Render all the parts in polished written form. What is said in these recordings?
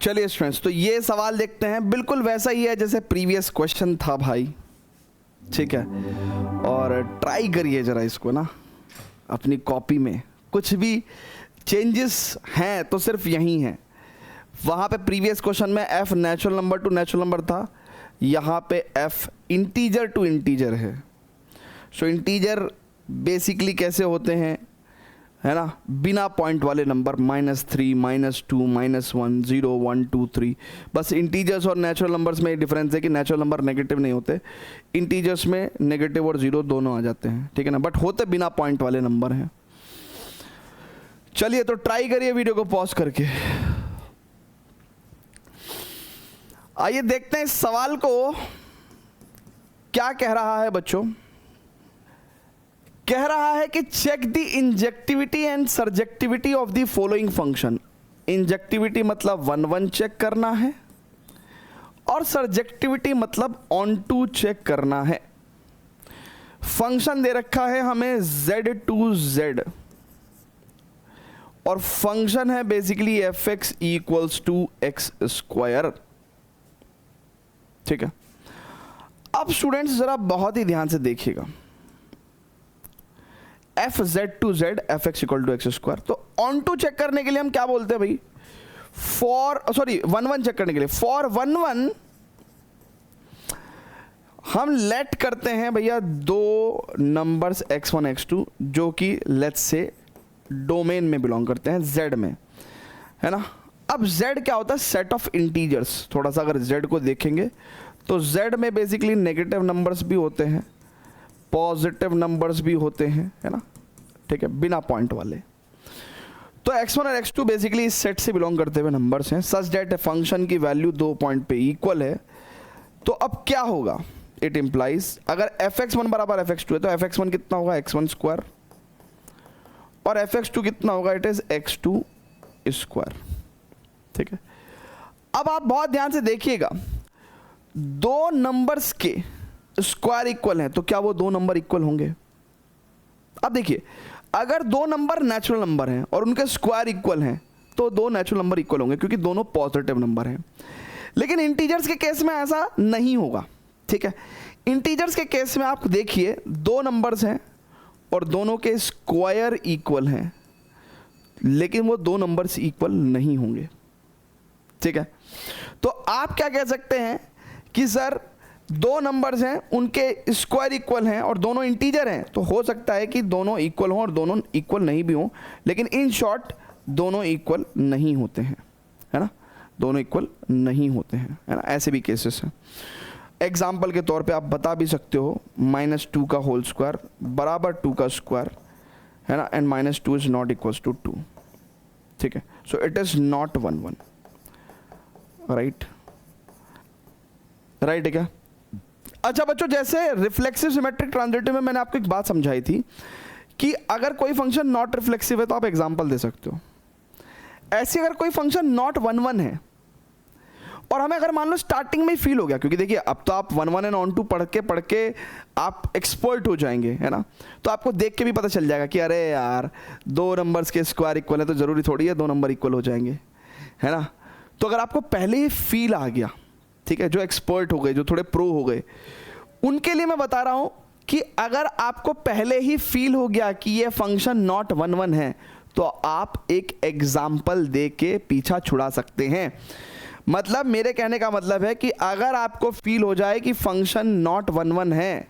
चलिए स्टूडेंट्स, तो ये सवाल देखते हैं। बिल्कुल वैसा ही है जैसे प्रीवियस क्वेश्चन था भाई, ठीक है। और ट्राई करिए जरा इसको ना अपनी कॉपी में, कुछ भी चेंजेस हैं तो सिर्फ यही हैं। वहाँ पे प्रीवियस क्वेश्चन में f natural number two natural number था, यहाँ पे f इंटीजर टू इंटीजर है। सो इंटीजर बेसिकली कैसे होते हैं, है ना, बिना पॉइंट वाले नंबर, -3, -2, -1, 0, 1, 2, 3। बस इंटीजर्स और नेचुरल नंबर्स में डिफरेंस है कि नेचुरल नंबर नेगेटिव नहीं होते, इंटीजर्स में नेगेटिव और जीरो दोनों आ जाते हैं, ठीक है ना, बट होते बिना पॉइंट वाले नंबर हैं। चलिए तो ट्राई करिए वीडियो को पॉज करके। आइए देखते हैं इस सवाल को क्या कह रहा है बच्चों। कह रहा है कि check the injectivity and surjectivity of the following function. Injectivity मतलब 1 1 चेक करना है और सर्जेक्टिविटी मतलब ऑन टू चेक करना है। फंक्शन दे रखा है हमें z टू z और फंक्शन है basically fx equals to x square, ठीक है। अब स्टूडेंट्स जरा बहुत ही ध्यान से देखिएगा, F Z to Z F X equal to x square. तो ऑन टू चेक करने के लिए हम क्या बोलते हैं भाई, फॉर 1 1 चेक करने के लिए फॉर 1 1 हम लेट करते हैं भैया दो नंबर्स x1 x2 जो कि लेट्स से डोमेन में बिलोंग करते हैं, z में, है ना। अब z क्या होता है, सेट ऑफ इंटीजर्स। थोड़ा सा अगर z को देखेंगे तो z में बेसिकली नेगेटिव नंबर्स भी होते हैं, पॉजिटिव नंबर्स भी होते हैं, है ना, ठीक है, बिना पॉइंट वाले। तो x1 और x2 बेसिकली इस सेट से बिलोंग करते हुए नंबर्स हैं, सच दैट फंक्शन की वैल्यू 2 पॉइंट पे इक्वल है। तो अब क्या होगा, इट इंप्लाइज अगर fx1 बराबर fx2 है तो fx1 कितना होगा, x1 स्क्वायर, और fx2 कितना होगा, इट इज x2 स्क्वायर, ठीक है। अब आप बहुत ध्यान से देखिएगा, दो नंबर्स के स्क्वायर इक्वल हैं तो क्या वो दो नंबर इक्वल होंगे। अब देखिए, अगर दो नंबर नेचुरल नंबर हैं और उनके स्क्वायर इक्वल हैं तो दो नेचुरल नंबर इक्वल होंगे क्योंकि दोनों पॉजिटिव नंबर हैं। लेकिन इंटीजर्स के केस में ऐसा नहीं होगा, ठीक है। इंटीजर्स के केस में आप देखिए, दो नंबर्स हैं और दोनों के स्क्वायर इक्वल हैं, लेकिन वो दो नंबर्स इक्वल नहीं होंगे, ठीक है। तो आप क्या कह सकते हैं कि सर दो नंबर्स हैं, उनके स्क्वायर इक्वल हैं और दोनों इंटीजर हैं, तो हो सकता है कि दोनों इक्वल हों और दोनों इक्वल नहीं भी हों, लेकिन इन शॉर्ट दोनों इक्वल नहीं होते हैं, है ना, दोनों इक्वल नहीं होते हैं, है ना। ऐसे भी केसेस हैं। एग्जाम्पल के तौर पे आप बता भी सकते हो -2 का होल स्क्वायर बराबर 2 का स्क्वायर, है ना, and -2 is not equals to 2, ठीक है। So it is not 1 1, right, right है क्या। अच्छा बच्चों, जैसे रिफ्लेक्सिव सिमेट्रिक ट्रांजिटिव में मैंने आपको एक बात समझाई थी कि अगर कोई फंक्शन नॉट रिफ्लेक्सिव है तो आप एग्जांपल दे सकते हो। ऐसे अगर कोई फंक्शन नॉट 1 1 है और हमें अगर मान लो स्टार्टिंग में ही फील हो गया, क्योंकि देखिए अब तो आप 1 1 एंड ऑन टू पढ़ के आप एक्सपर्ट हो जाएंगे, है ना, तो आपको देख के भी पता चल जाएगा कि अरे यार दो नंबर्स के स्क्वायर इक्वल है तो जरूरी थोड़ी है दो नंबर इक्वल हो जाएंगे, है ना। तो अगर आपको पहले ही फील आ गया, ठीक है, जो एक्सपर्ट हो गए, जो थोड़े प्रो हो गए, उनके लिए मैं बता रहा हूं कि अगर आपको पहले ही फील हो गया कि ये फंक्शन नॉट 1 1 है तो आप एक एग्जाम्पल दे के पीछा छुड़ा सकते हैं। मतलब मेरे कहने का मतलब है कि अगर आपको फील हो जाए कि फंक्शन नॉट 1 1 है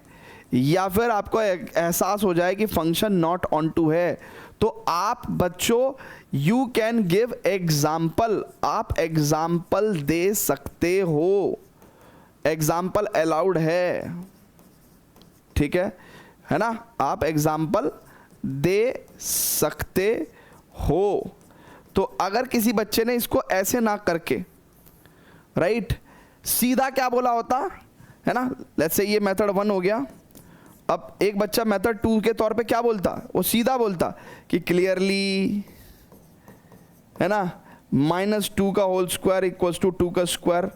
या फिर आपको एहसास हो जाए कि फंक्शन नॉट ऑन टू है, तो आप बच्चों यू कैन गिव एग्जाम्पल, आप एग्जाम्पल दे सकते हो, एग्जाम्पल अलाउड है, ठीक है ना, आप एग्जाम्पल दे सकते हो। तो अगर किसी बच्चे ने इसको ऐसे ना करके, राइट, सीधा क्या बोला होता, है ना, लेट्स से ये मेथड 1 हो गया, अब एक बच्चा मेथड 2 के तौर पे क्या बोलता, वो सीधा बोलता कि क्लियरली, है ना, -2 का होल स्क्वायर इक्वल्स टू 2 का square,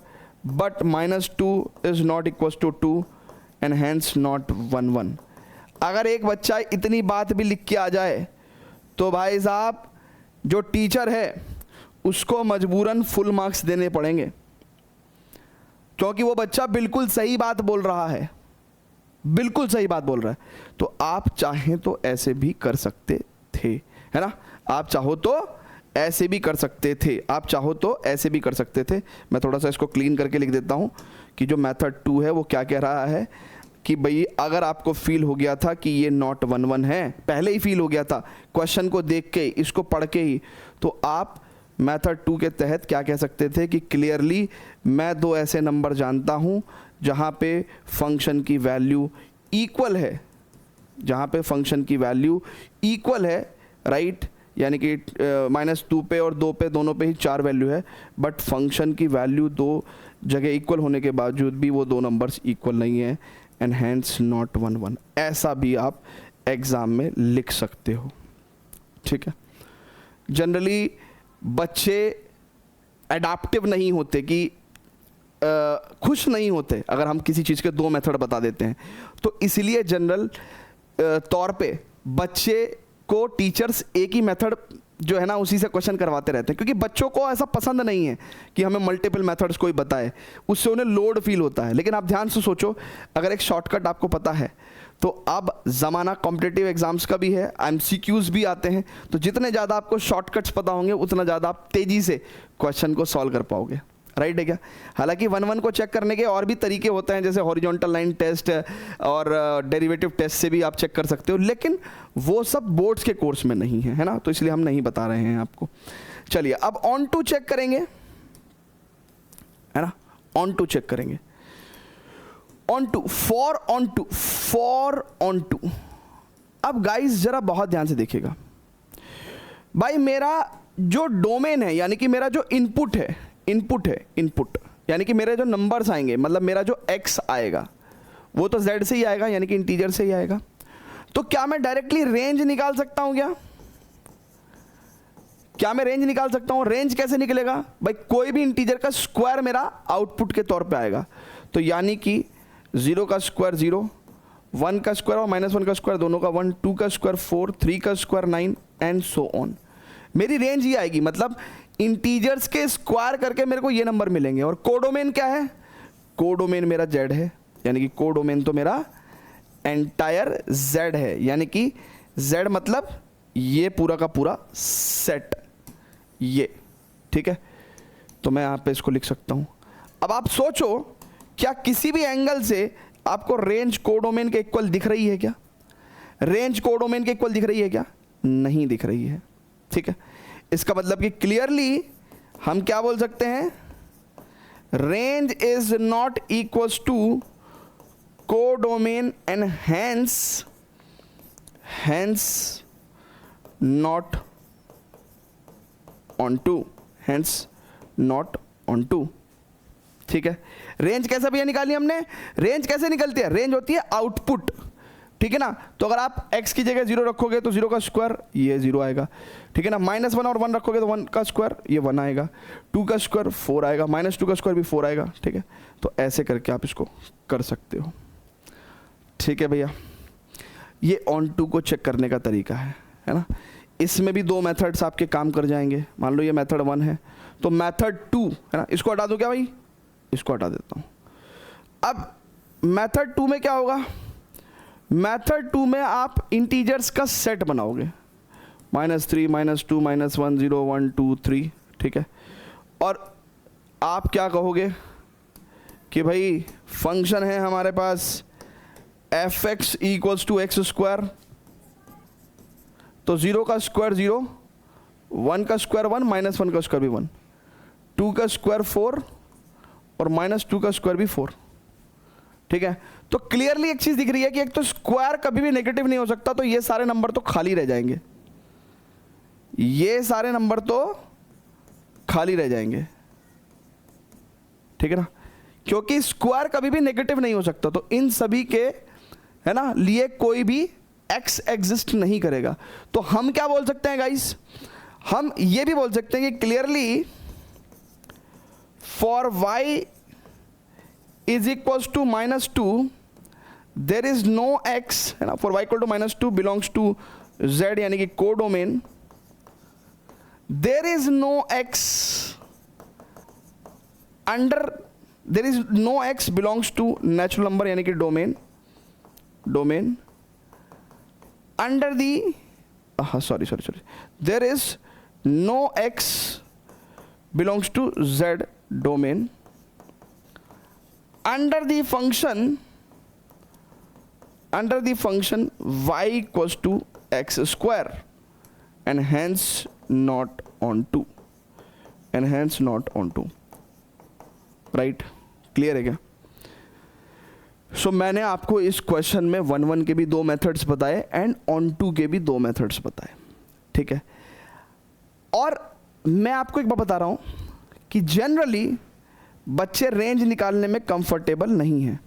but -2 is not equals to 2 and hence not 1 1। अगर एक बच्चा इतनी बात भी लिख के आ जाए तो भाई साहब जो टीचर है उसको मजबूरन फुल मार्क्स देने पड़ेंगे, क्योंकि वो बच्चा बिल्कुल सही बात बोल रहा है, बिल्कुल सही बात बोल रहा है। तो आप चाहें तो ऐसे भी कर सकते थे, है ना, आप चाहो तो ऐसे भी कर सकते थे, आप चाहो तो ऐसे भी कर सकते थे। मैं थोड़ा सा इसको क्लीन करके लिख देता हूँ कि जो मेथड 2 है वो क्या कह रहा है कि भाई अगर आपको फील हो गया था कि ये नॉट 1 1 है, पहले ही फील हो गया था क्वेश्चन को देख के, इसको पढ़ के ही, तो आप मेथड 2 के तहत क्या कह सकते थे कि क्लियरली मैं 2 ऐसे नंबर जानता हूँ जहाँ पे फंक्शन की वैल्यू इक्वल है, जहाँ पे फंक्शन की वैल्यू इक्वल है, राइट, यानी कि -2 पे और 2 पे, दोनों पे ही 4 वैल्यू है, बट फंक्शन की वैल्यू 2 जगह इक्वल होने के बावजूद भी वो 2 नंबर्स इक्वल नहीं है, एंड हैंस नॉट 1 1। ऐसा भी आप एग्ज़ाम में लिख सकते हो, ठीक है। जनरली बच्चे एडाप्टिव नहीं होते कि खुश नहीं होते अगर हम किसी चीज़ के 2 मेथड बता देते हैं, तो इसलिए जनरल तौर पे बच्चे को टीचर्स एक ही मेथड जो है ना उसी से क्वेश्चन करवाते रहते हैं, क्योंकि बच्चों को ऐसा पसंद नहीं है कि हमें मल्टीपल मेथड्स कोई बताए, उससे उन्हें लोड फील होता है। लेकिन आप ध्यान से सोचो, अगर एक शॉर्टकट आपको पता है तो अब ज़माना कॉम्पिटिटिव एग्जाम्स का भी है, MCQs भी आते हैं, तो जितने ज़्यादा आपको शॉर्टकट्स पता होंगे उतना ज़्यादा आप तेज़ी से क्वेश्चन को सॉल्व कर पाओगे, राइट है क्या। हालांकि 1 1 को चेक करने के और भी तरीके होते हैं, जैसे हॉरिजॉन्टल लाइन टेस्ट और डेरिवेटिव टेस्ट से भी आप चेक कर सकते हो, लेकिन वो सब बोर्ड्स के कोर्स में नहीं है, है ना, तो इसलिए हम नहीं बता रहे हैं आपको। चलिए अब ऑन टू चेक करेंगे, है ना, ऑन टू चेक करेंगे, onto, for onto, for onto. अब गाइस जरा बहुत ध्यान से देखिएगा, भाई मेरा जो डोमेन है, यानी कि मेरा जो इनपुट है, इनपुट यानी कि मेरे जो नंबर्स आएंगे, मतलब मेरा जो x आएगा वो तो z से ही आएगा, यानी कि इंटीजर से ही आएगा। तो क्या मैं डायरेक्टली रेंज निकाल सकता हूं क्या मैं रेंज निकाल सकता हूं? रेंज कैसे निकलेगा भाई, कोई भी इंटीजर का स्क्वायर मेरा आउटपुट के तौर पे आएगा, तो यानी कि 0 का स्क्वायर 0, 1 का स्क्वायर और -1 का स्क्वायर दोनों का 1, 2 का स्क्वायर 4, 3 का स्क्वायर 9 एंड सो ऑन। मेरी रेंज ये आएगी, मतलब इंटीजर्स के स्क्वायर करके मेरे को ये नंबर मिलेंगे। और कोडोमेन क्या है? कोडोमेन मेरा z है, यानी कि कोडोमेन तो मेरा एंटायर z है, यानी कि z मतलब ये पूरा का पूरा सेट, ये, ठीक है। तो मैं यहाँ पे इसको लिख सकता हूँ। अब आप सोचो, क्या किसी भी एंगल से आपको रेंज कोडोमेन के इक्वल दिख रही है क्या? रेंज कोडोमेन के इक्वल दिख रही है क्या? नहीं दिख रही है, ठीक है। इसका मतलब कि क्लियरली हम क्या बोल सकते हैं, range is not equals to codomain and hence not onto, hence not onto, ठीक है। रेंज कैसे भैया निकाली हमने? रेंज कैसे निकलती है? रेंज होती है आउटपुट, ठीक है ना। तो अगर आप x की जगह 0 रखोगे तो 0 का स्क्वायर ये 0 आएगा, ठीक है ना। -1 और 1 रखोगे तो 1 का स्क्वायर ये 1 आएगा, 2 का स्क्वायर 4 आएगा, -2 का स्क्वायर भी 4 आएगा, ठीक है। तो ऐसे करके आप इसको कर सकते हो, ठीक है भैया। ये ऑन टू को चेक करने का तरीका है ना। इसमें भी 2 मेथड्स आपके काम कर जाएंगे। मान लो ये मेथड 1 है, तो मेथड 2 है ना, इसको हटा दो क्या भाई? इसको हटा देता हूँ। अब मेथड 2 में क्या होगा? मेथड 2 में आप इंटीजर्स का सेट बनाओगे, -3, -2, -1, 0, 1, 2, 3, ठीक है। और आप क्या कहोगे कि भाई फंक्शन है हमारे पास f(x) = x², तो 0 का स्क्वायर 0, 1 का स्क्वायर 1, -1 का स्क्वायर भी 1, 2 का स्क्वायर 4 और -2 का स्क्वायर भी 4, ठीक है। तो क्लियरली एक चीज दिख रही है कि एक तो स्क्वायर कभी भी नेगेटिव नहीं हो सकता, तो ये सारे नंबर तो खाली रह जाएंगे, ये सारे नंबर तो खाली रह जाएंगे, ठीक है ना, क्योंकि स्क्वायर कभी भी नेगेटिव नहीं हो सकता। तो इन सभी के, है ना, लिए कोई भी x एग्जिस्ट नहीं करेगा। तो हम क्या बोल सकते हैं गाइस? हम ये भी बोल सकते हैं कि clearly for y is equals to -2 there is no x, है ना, for y equal to -2 belongs to z, यानी कि codomain there is no X under, there is no X belongs to natural number यानी कि domain under the, sorry, there is no X belongs to Z domain under the function y equals to x square and hence not on 2, right? Clear है क्या? सो मैंने आपको इस question में 1 के भी 2 मेथड्स बताए एंड ऑन 2 के भी 2 मेथड्स बताए, ठीक है? और मैं आपको एक बात बता रहा हूं कि जनरली बच्चे रेंज निकालने में कंफर्टेबल नहीं हैं,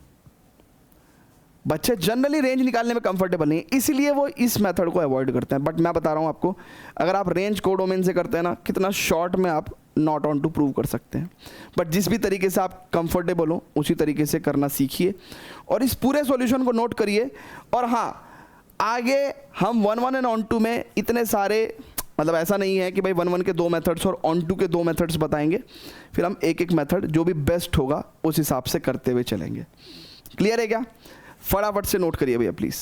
बच्चे जनरली रेंज निकालने में कंफर्टेबल नहीं है, इसीलिए वो इस मेथड को अवॉइड करते हैं। बट मैं बता रहा हूं आपको, अगर आप रेंज कोडोमेन से करते हैं ना, कितना शॉर्ट में आप नॉट ऑन टू प्रूव कर सकते हैं। बट जिस भी तरीके से आप कंफर्टेबल हो उसी तरीके से करना सीखिए और इस पूरे सॉल्यूशन को नोट करिए। और हाँ, आगे हम 1 एंड ऑन 2 में इतने सारे, मतलब ऐसा नहीं है कि भाई 1 के 2 मेथड्स और ऑन 2 के 2 मेथड्स बताएंगे, फिर हम एक मेथड जो भी बेस्ट होगा उस हिसाब से करते हुए चलेंगे। क्लियर है क्या? फटाफट से नोट करिए भैया प्लीज़।